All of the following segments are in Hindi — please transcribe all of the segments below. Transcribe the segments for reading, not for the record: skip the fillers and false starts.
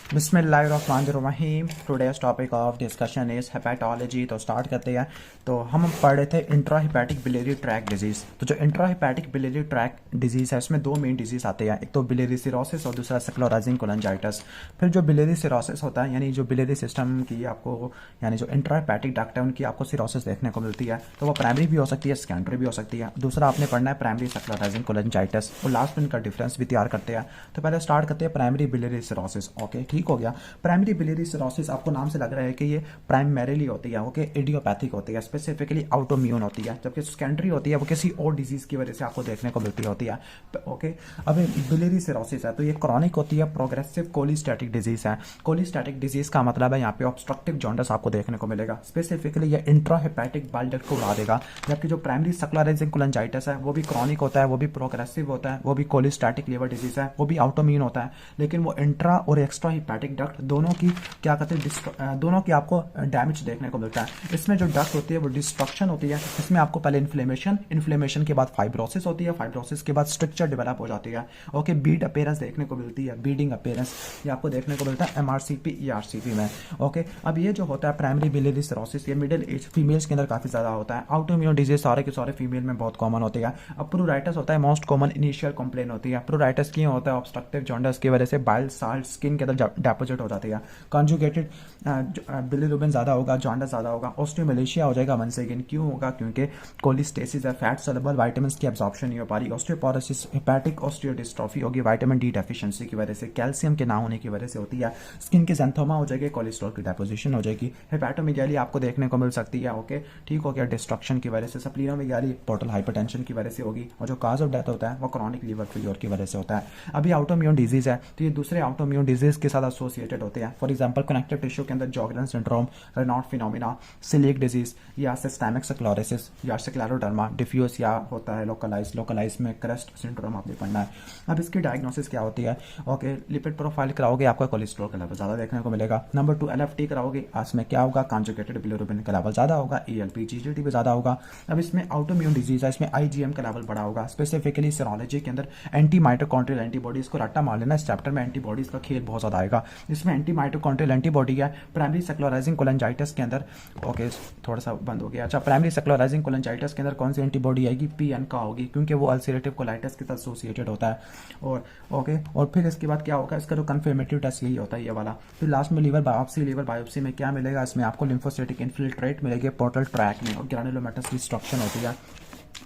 बिस्मिल्लाहिर्रहमानिर्रहीम। Today's topic of discussion is hepatology. तो स्टार्ट करते हैं। तो हम पढ़ रहे थे intra hepatic biliary track disease. तो जो intra hepatic biliary track disease है उसमें दो मेन डिजीज़ आते हैं, एक तो बिलियरी सिरोसिस और दूसरा स्क्लेरोसिस कोलांजाइटिस। फिर जो बिलियरी सिरोसिस होता है यानी जो बिलियरी सिस्टम की आपको यानी जो इंट्रा हिपैटिक डक्ट है उनकी आपको सिरोसिस देखने को मिलती है। तो वो प्राइमरी भी हो सकती है, सेकेंडरी भी हो सकती है। दूसरा आपने पढ़ना है प्राइमरी स्क्लेरोसिस कोलांजाइटिस और लास्ट में इनका डिफरेंस भी तैयार करते हैं। तो पहले स्टार्ट करते हैं प्राइमरी बिलियरी सिरोसिस। ओके, ठीक हो गया। प्राइमरी बिलियरी सिरोसिस आपको नाम से लग रहा है कि ये प्राइमरीली होती है, ओके, इडियोपैथिक होती है, स्पेसिफिकली ऑटोइम्यून होती है, जबकि सेकेंडरी होती है वो किसी और डिजीज की वजह से आपको देखने को मिलती होती है। ओके, अब बिलियरी सिरोसिस है तो ये क्रॉनिक होती है, प्रोग्रेसिव कोलिस्टैटिक डिजीज है। कोलिस्टैटिक डिजीज का मतलब है यहाँ पे ऑब्स्ट्रक्टिव जॉन्डिस आपको देखने को मिलेगा। स्पेसिफिकली ये इंट्राहेपेटिक बाइल डक्ट को उड़ा देगा, जबकि जो प्राइमरी स्क्लेरोसिस कोलांजाइटिस है वो भी क्रॉनिक होता है, वो भी प्रोग्रेसिव होता है, वो भी कोलिस्टैटिक लिवर डिजीज है, वो भी ऑटोइम्यून होता है, लेकिन वो इंट्रा और एक्स्ट्रा हिपैटिक डक्ट दोनों की क्या कहते हैं दोनों की आपको डैमेज देखने को मिलता है। इसमें जो डक्ट होती है वो डिस्ट्रक्शन होती है। इसमें आपको पहले इन्फ्लेमेशन के बाद फाइब्रोसिस होती है, फाइब्रोसिस के बाद स्ट्रक्चर डेवलप हो जाती है। ओके, बीड अपीयरेंस देखने को मिलती है, बीडिंग अपीयरेंस ये आपको देखने को मिलता है एमआरसीपी ईआरसीपी में। ओके, अब ये जो होता है प्राइमरी बिलियरी सिरोसिस ये मिडिल एज फीमेल्स के अंदर काफी ज्यादा होता है। ऑटोइम्यून डिजीज सारे के सारे फीमेल में बहुत कॉमन होती है। अब प्रूराइटिस होता है मोस्ट कॉमन इनिशियल कंप्लेन होती है। प्रूराइटिस क्यों होता है? ऑब्स्ट्रक्टिव जॉन्डिस की वजह से बाइल साल्ट स्किन के अंदर डिपॉजिट हो जाती है। कॉन्जुगेटेड बिलिरुबिन ज़्यादा होगा, जॉन्डिस ज़्यादा होगा, ऑस्टियोमलेशिया हो जाएगा वंस अगेन। क्यों होगा? क्योंकि कोलिस्टेसिस है, फैट सॉल्युबल विटामिन्स की एब्जॉर्प्शन नहीं हो पा रही, ऑस्टियोपोरोसिस, हेपेटिक ऑस्टियोडिस्ट्रोफी होगी विटामिन डी डेफिशिएंसी की वजह से, कैल्शियम के ना होने की वजह से होती है। स्किन की ज़ैंथोमा हो जाएगी, कोलेस्ट्रॉल की डेपोजिशन हो जाएगी, हेपेटोमेगाली आपको देखने को मिल सकती है। ओके, ठीक हो गया, डिस्ट्रक्शन की वजह से। स्प्लीनोमेगाली पोर्टल हाइपरटेंशन की वजह से होगी, और जो काज ऑफ डेथ होता है वो क्रॉनिक लीवर फेलियर की वजह से होता है। अभी ऑटोइम्यून डिजीज है तो ये दूसरे ऑटोइम्यून डिजीज के साथ एसोसिएटेड होते हैं। फॉर एग्जांपल कनेक्टिव टिश्यू के अंदर जॉगरन सिंड्रोम, रेनॉल्ट फिनोमिना, सिलिक डिजीज या सिस्टेमिक स्क्लेरोसिस या स्क्लेरोडर्मा डिफ्यूज या होता है लोकलाइज में क्रेस्ट सिंड्रोम आपने पढ़ना है। अब इसकी डायग्नोसिस क्या होती है? ओके, लिपिड प्रोफाइल कराओगे आपका कोलेस्ट्रॉल का लेवल ज़्यादा देखने को मिलेगा। नंबर 2 एलएफटी कराओगे, इसमें क्या होगा? कॉन्जुगेटेड बिलिरुबिन का लेवल ज़्यादा होगा, ईएलपी जीजीटी भी ज़्यादा होगा। अब इसमें ऑटोइम्यून डिजीज है, इसमें आईजीएम का लेवल बड़ा होगा। स्पेसिफिकली सीरोलॉजी के अंदर एंटी माइटोकॉन्ड्रियल एंटीबॉडीज को रट्टा मार लेना, इस चैप्टर में एंटीबॉडीज का खेल बहुत ज़्यादा आएगा। इसमें एंटी माइटोकॉन्ड्रियल एंटीबॉडी है प्राइमरी स्क्लेरोसिस कोलांजाइटिस के अंदर। ओके, थोड़ा सा बंद हो गया। अच्छा, प्राइमरी स्क्लेरोसिस कोलांजाइटिस के अंदर कौन सी एंटीबॉडी आएगी? पीएन का होगी, क्योंकि वो अल्सरेटिव कोलाइटिस के साथ एसोसिएटेड होता है। और ओके, और फिर इसके बाद क्या होगा? इसका जो कंफर्मेटिव टेस्ट यही होता है, ये वाला। फिर लास्ट में लीवर बायोप्सी में क्या मिलेगा? इसमें आपको लिम्फोसाइटिक इन्फिल्ट्रेट मिलेगी पोर्टल ट्रैक में, और ग्रैनुलोमेटस डिस्ट्रक्शन होती है।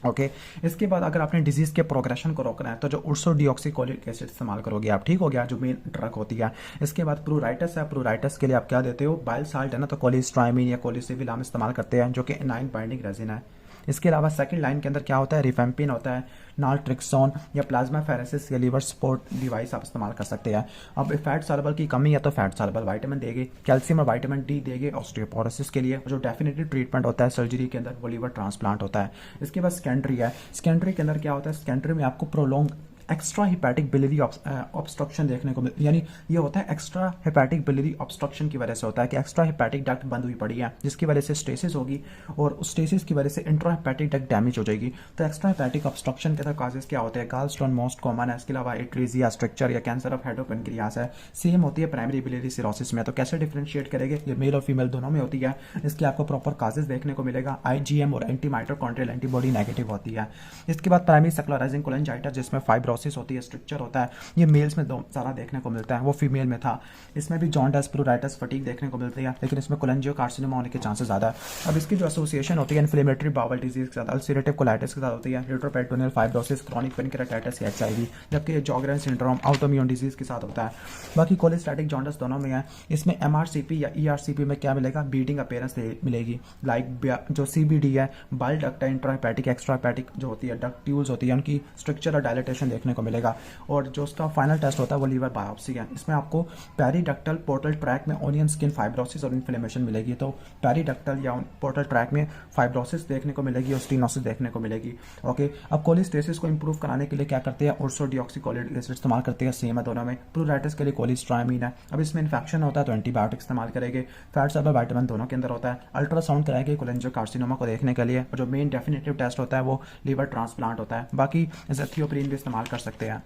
ओके, इसके बाद अगर आपने डिजीज के प्रोग्रेशन को रोकना है तो जो उर्सोडिऑक्सीकोलिक एसिड इस्तेमाल करोगे आप, ठीक हो गया, जो मेन ड्रग होती है। इसके बाद प्रूराइटिस है, प्रूराइटिस के लिए आप क्या देते हो? बाइल साल्ट है ना, तो कोलिस्ट्राइमिन या कोलिसिविल हम इस्तेमाल करते हैं, जो कि एनाइन बाइंडिंग रेजिन है। इसके अलावा सेकंड लाइन के अंदर क्या होता है? रिफेम्पिन होता है, नाल्ट्रिक्सोन या प्लाज्मा फेरेसिस या लीवर सपोर्ट डिवाइस आप इस्तेमाल कर सकते हैं। अब फैट सॉल्युबल की कमी है तो फैट सॉल्युबल विटामिन देगी, कैल्शियम और विटामिन डी देगी ऑस्टियोपोरोसिस के लिए। जो डेफिनेटली ट्रीटमेंट होता है सर्जरी के अंदर वो लीवर ट्रांसप्लांट होता है। इसके बाद सेकेंडरी है, सेकेंडरी के अंदर क्या होता है? सेकेंडरी में आपको prolong extra hepatic biliary obstruction देखने को मिलता है। यानी ये होता है एक्स्ट्रा हिपैटिक बिलियरी ऑब्स्ट्रक्शन की वजह से होता है कि एक्स्ट्रा हिपैटिक डक्ट बंद हुई पड़ी है, जिसकी वजह से स्टेसिस होगी, और उस स्टेसिस की वजह से इंट्रा हिपैटिक डक्ट डैमेज हो जाएगी। तो एक्स्ट्रा हिपैटिक ऑब्स्ट्रक्शन के अंदर काजेस क्या होते हैं? गाल स्टोन मोस्ट कॉमन है। इसके अलावा एट्रीजिया स्ट्रक्चर या कैंसर ऑफ हेडोपेनक्रियास है, सेम होती है प्राइमरी बिलियरी सिरोसिस में। तो कैसे डिफरेंशिएट करेंगे? ये मेल और फीमेल दोनों में होती है। इसके आपको प्रॉपर काजेस देखने को मिलेगा, आईजीएम और एंटी माइटोकॉन्ड्रियल एंटीबॉडी नेगेटिव होती है। इसके बाद प्राइमरी स्क्लेरोसिस कोलांजाइटिस जिसमें फाइब्रोसिस होती है, स्ट्रक्चर होता है, ये मेल्स में ज़्यादा देखने को मिलता है, वो फीमेल में था। इसमें भी जॉन्डिस, प्रूराइटिस, फटीग देखने को मिलती है, लेकिन इसमें कोलेंजियोकार्सिनोमा होने के चांसेस ज़्यादा है। अब इसकी जो एसोसिएशन होती है इन्फ्लेमेटरी बाउल डिजीज के साथ, अल्सरेटिव कोलाइटिस के साथ होती है, रिट्रोपेरिटोनियल फाइब्रोसिस, क्रॉनिक पेनक्रेटाइटिस या एचआईवी, जबकि जॉगरन सिंड्रोम ऑटोइम्यून डिजीज के साथ होता है। बाकी कोलिस्टैटिक जॉन्डिस दोनों में है। इसमें एमआरसीपी या ईआरसीपी में क्या मिलेगा? बीडिंग अपीयरेंस मिलेगी, लाइक जो सीबीडी है, बाइल डक्ट है, इंट्राहेपेटिक एक्स्ट्राहेपेटिक जो होती है डक्ट ट्यूब्स होती है, उनकी स्ट्रक्चर और डायलेटेशन देखने को मिलेगा। और जो उसका फाइनल टेस्ट होता है वो लीवर बायोप्सी है। इसमें आपको पेरिडक्टल पोर्टल ट्रैक में ओनियन स्किन फाइब्रोसिस और इन्फ्लेमेशन मिलेगी। तो पेरिडक्टल या पोर्टल ट्रैक में फाइब्रोसिस देखने को मिलेगी और स्टीनोसिस देखने को मिलेगी। ओके, अब कोलिस्टेसिस को इंप्रूव कराने के लिए क्या करते हैं? उर्सोडिऑक्सीकोलिक एसिड इस्तेमाल करते हैं, सेम है दोनों में। प्रूराइटिस के लिए कोलिस्ट्राइमिन है। अब इसमें इन्फेक्शन होता है तो एंटीबायोटिक इस्तेमाल करेंगे। फैट सॉल्युबल विटामिन दोनों के अंदर होता है। अल्ट्रासाउंड कराएंगे कोलेंजियोकार्सिनोमा को देखने के लिए, और जो मेन डेफिनेटिव टेस्ट होता है वो लीवर ट्रांसप्लांट होता है। बाकी एथियोप्रीन भी इस्तेमाल कर सकते हैं।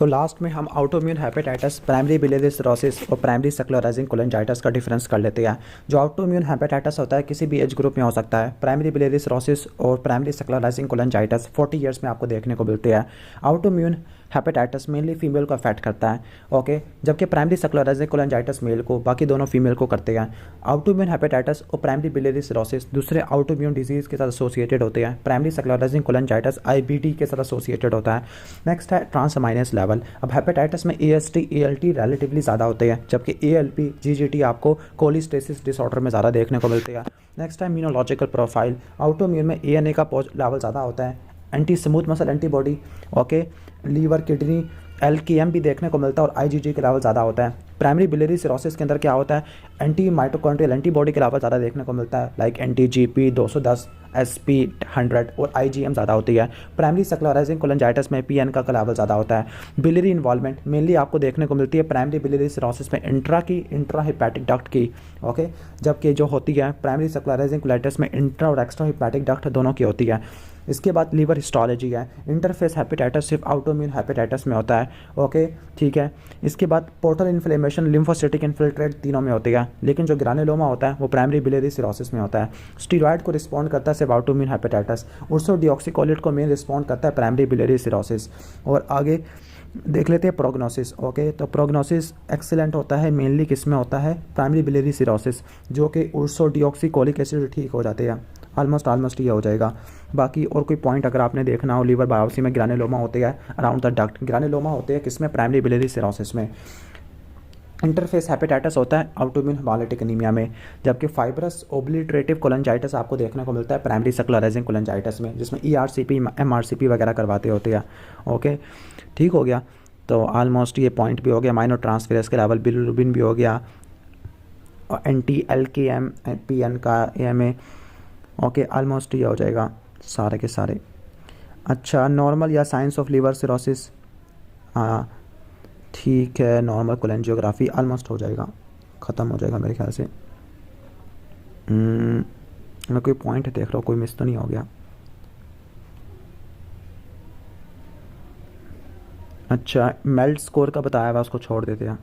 तो लास्ट में हम autoimmune hepatitis, primary biliary cirrhosis और प्राइमरी स्क्लेरोसिस कोलिंजाइटिस का डिफरेंस कर लेते हैं। जो ऑटोइम्यून हेपेटाइटिस होता है किसी भी एज ग्रुप में हो सकता है। प्राइमरी बिलियरी सिरोसिस और प्राइमरी स्क्लेरोसिस कोलिंजाइटिस 40 ईयर्स में आपको देखने को मिलते हैं। ऑटोइम्यून हेपेटाइटिस मेनली फीमेल को अफेक्ट करता है, ओके, जबकि प्राइमरी स्क्लेरोसिस कोलिंजाइटिस मेल को, बाकी दोनों फीमेल को करते हैं। ऑटोइम्यून हेपेटाइटिस और प्राइमरी बिलियरी सिरोसिस दूसरे ऑटोइम्यून डिजीज के साथ एसोसिएटेड होते हैं। प्राइमरी स्क्लेरोसिस कोलिंजाइटिस IBD के साथ एसोसिएटेड होता है। नेक्स्ट है ट्रांसअमाइनेस लेवल। अब हेपेटाइटिस में AST ALT रिलेटिवली ज़्यादा होते हैं, जबकि ALP GGT आपको कोलिस्टेसिस डिसऑर्डर में ज़्यादा देखने को मिलते हैं। नेक्स्ट है इम्यूनोलॉजिकल प्रोफाइल। ऑटोइम्यून में ANA का लेवल ज़्यादा होता है, anti smooth muscle antibody, okay, liver kidney LKM भी देखने को मिलता है और IgG के लेवल ज़्यादा होता है। प्राइमरी बिलियरी सिरोसिस के अंदर क्या होता है, एंटी माइटोकॉन्ड्रियल एंटीबॉडी के लेवल ज़्यादा देखने को मिलता है, लाइक NTGP 210, SP 100 और IgM ज़्यादा होती है। प्राइमरी स्क्लेरोसिस कोलिंजाइटिस में PN का लेवल ज़्यादा होता है। बिलियरी इन्वॉल्वमेंट मेनली आपको देखने को मिलती है प्राइमरी बिलियरी सिरोसिस में इंट्रा हिपैटिक डक्ट की, ओके, जबकि जो होती है प्राइमरी स्क्लेरोसिस कोलिटिस में इंट्रा और एक्स्ट्रा हिपैटिक डक्ट दोनों की होती है। इसके बाद लीवर हिस्टोलॉजी है। इंटरफेस हेपेटाइटिस सिर्फ ऑटोइम्यून हेपेटाइटिस में होता है, ओके, ठीक है। इसके बाद पोर्टल इन्फ्लेमेशन, लिम्फोसिटिक इन्फिल्ट्रेट तीनों में होती है, लेकिन जो ग्रानुलोमा होता है वो प्राइमरी बिलियरी सिरोसिस में होता है। स्टीरॉयड को रिस्पॉन्ड करता है सिर्फ ऑटोइम्यून हेपेटाइटिस। उर्सोडिऑक्सीकोलेट को मेन रिस्पॉन्ड करता है प्राइमरी बिलियरी सिरोसिस। और आगे देख लेते हैं प्रोग्नोसिस, ओके। तो प्रोग्नोसिस एक्सीलेंट होता है, मेनली किस में होता है, प्राइमरी बिलियरी सिरोसिस, जो कि उर्सोडिऑक्सीकोलिक एसिड ठीक हो जाते हैं। ऑलमोस्ट ये हो जाएगा। बाकी और कोई पॉइंट अगर आपने देखना हो, लीवर बायोप्सी में ग्रानुलोमा होते हैं अराउंड द डक्ट। ग्रानुलोमा होते हैं किसमें, प्राइमरी बिलियरी सिरोसिस में। इंटरफेस हेपेटाइटिस होता है ऑटोइम्यून हेमोलिटिक एनीमिया में, जबकि फाइब्रस ओब्लिटरेटिव कोलिंजाइटिस आपको देखने को मिलता है प्राइमरी स्क्लेरोसिस कोलिंजाइटिस में, जिसमें ERCP MRCP वगैरह करवाते होते हैं, ओके, ठीक हो गया। तो ऑलमोस्ट ये पॉइंट भी हो गया। माइनर ट्रांसफेरेस के लेवल, बिलिरुबिन भी हो गया, और NT-LKM PN का AMA, ओके, ऑलमोस्ट ये हो जाएगा सारे के सारे। अच्छा, नॉर्मल या साइंस ऑफ लीवर सिरोसिस, हाँ ठीक है, नॉर्मल कोलेंजियोग्राफी ऑलमोस्ट हो जाएगा, ख़त्म हो जाएगा मेरे ख्याल से। मैं कोई पॉइंट देख रहा हूँ, कोई मिस तो नहीं हो गया। अच्छा, मेल्ट स्कोर का बताया हुआ, उसको छोड़ देते हैं।